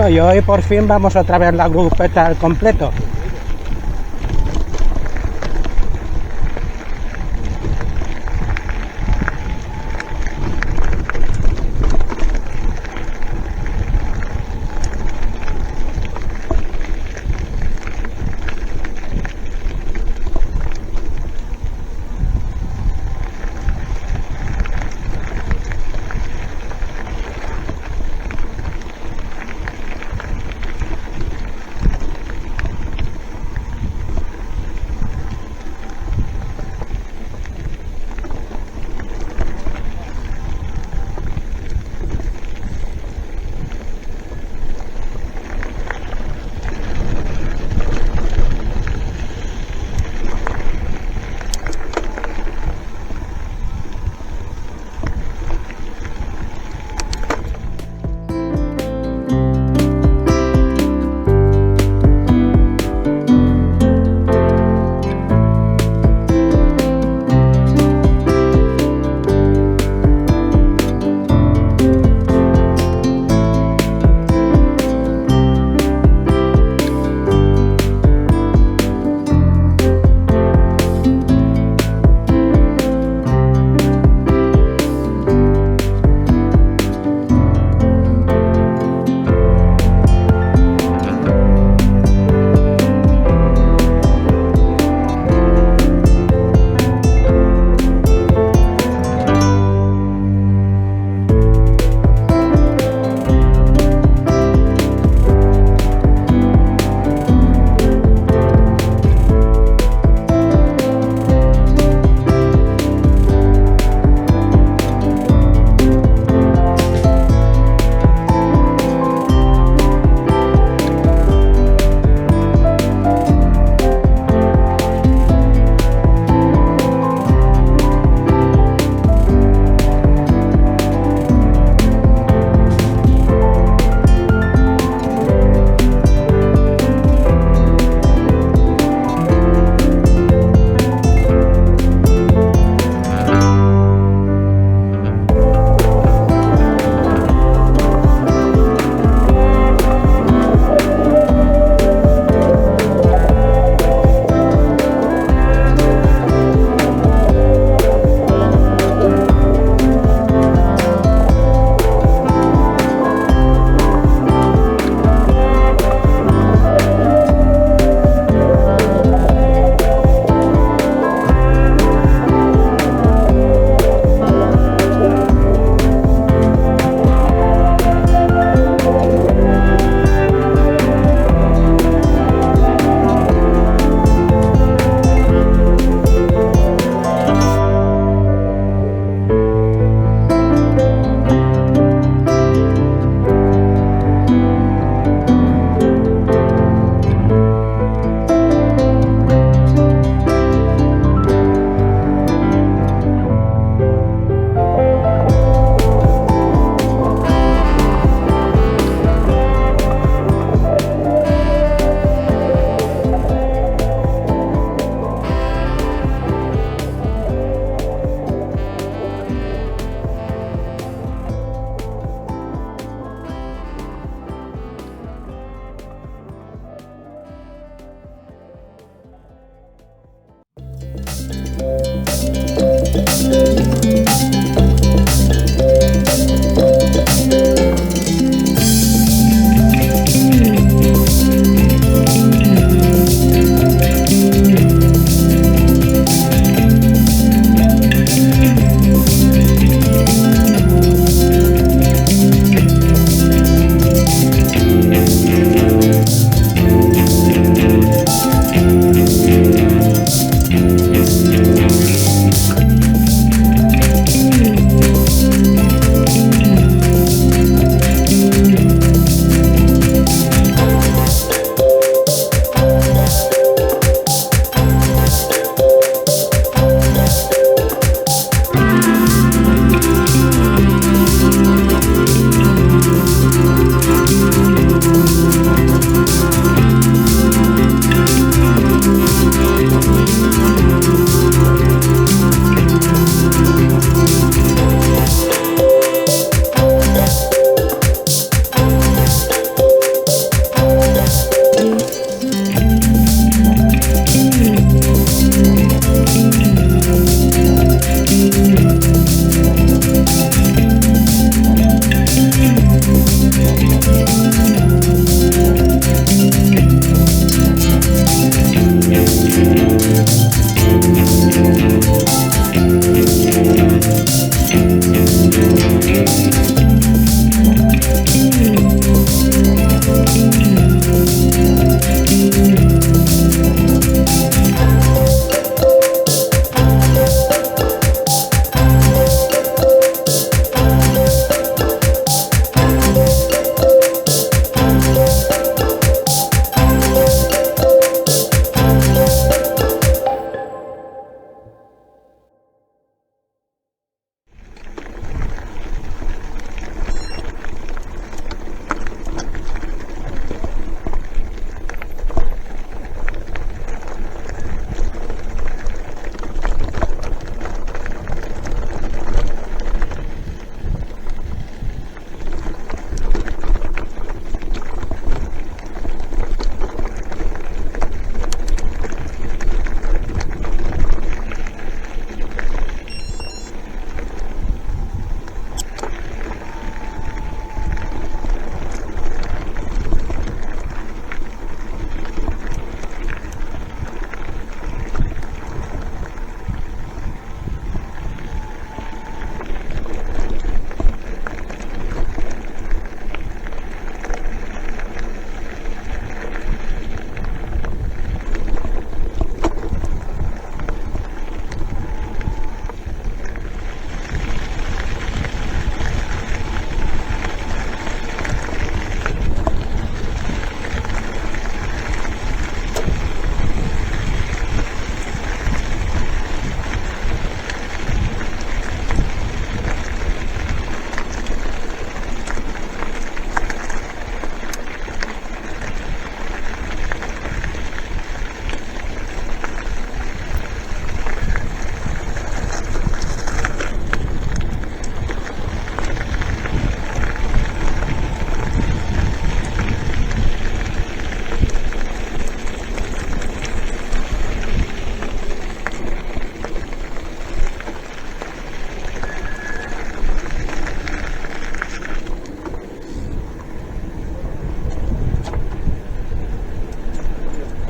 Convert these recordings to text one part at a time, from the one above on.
Bueno, y hoy por fin vamos otra vez la grupeta al completo.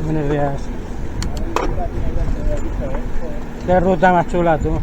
Buenos días. Qué ruta más chula, tú.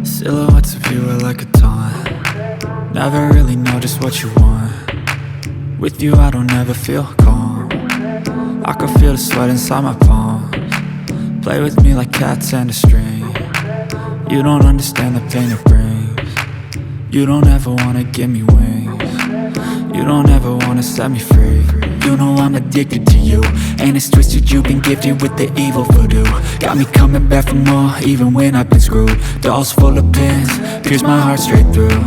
Silhouettes of you are like a taunt. Never really know just what you want. With you I don't ever feel calm. I can feel the sweat inside my palms. Play with me like cats and a string. You don't understand the pain it brings. You don't ever wanna give me wings. You don't ever wanna set me free. You know I'm addicted to you, and it's twisted, you've been gifted with the evil voodoo. Got me coming back for more, even when I've been screwed. Dolls full of pins, pierce my heart straight through.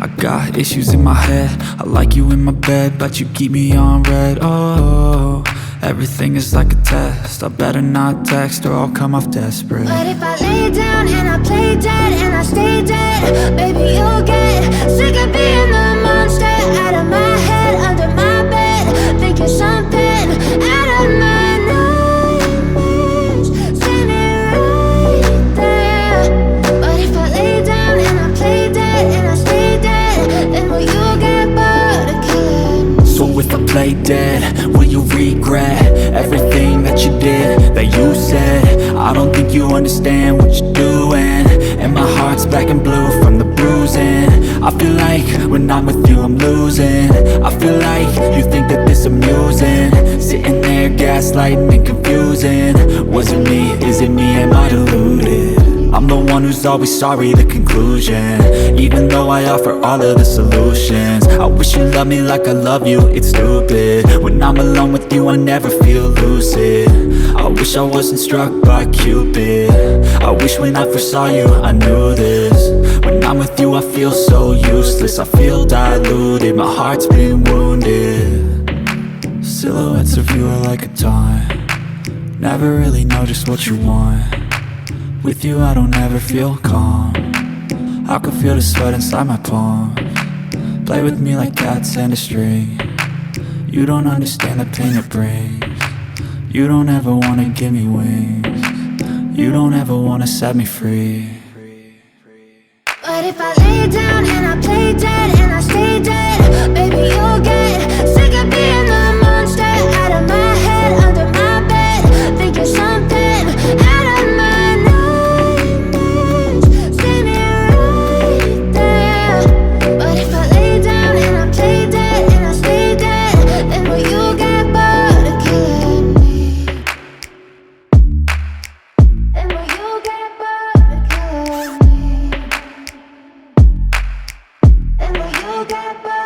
I got issues in my head, I like you in my bed, but you keep me on red. Oh, everything is like a test, I better not text or I'll come off desperate. But if I lay down and I play dead and I stay dead, baby you'll get sick of being the monster out of my head, under my bed, thinking something out of my nightmares, standing right there. But if I lay down and I play dead and I stay dead, then will you get bored of killing? So if I play dead, will you regret everything that you did, that you said? I don't think you understand what you're doing, and my heart's black and blue from the bruising. I feel like when I'm with you I'm losing. I feel like you think that this amusing, sitting there gaslighting and confusing. Was it me? Is it me? Am I deluded? I'm the one who's always sorry, the conclusion. Even though I offer all of the solutions, I wish you loved me like I love you, it's stupid. When I'm alone with you I never feel lucid. I wish I wasn't struck by Cupid. I wish when I first saw you I knew this. When I'm with you I feel so useless, I feel diluted, my heart's been wounded. Silhouettes of you are like a taunt. Never really know just what you want. With you I don't ever feel calm. I can feel the sweat inside my palms. Play with me like cats and a string. You don't understand the pain it brings. You don't ever wanna give me wings. You don't ever wanna set me free. But if I lay down and I play dead and I stay dead, baby you'll get sick of being the monster out of my head, under my bed, thinking something out of my nightmares. Stay me right there. But if I lay down and I play dead and I stay dead, then will you get bored of killing me? Then will you get bored of killing me? And will you get back?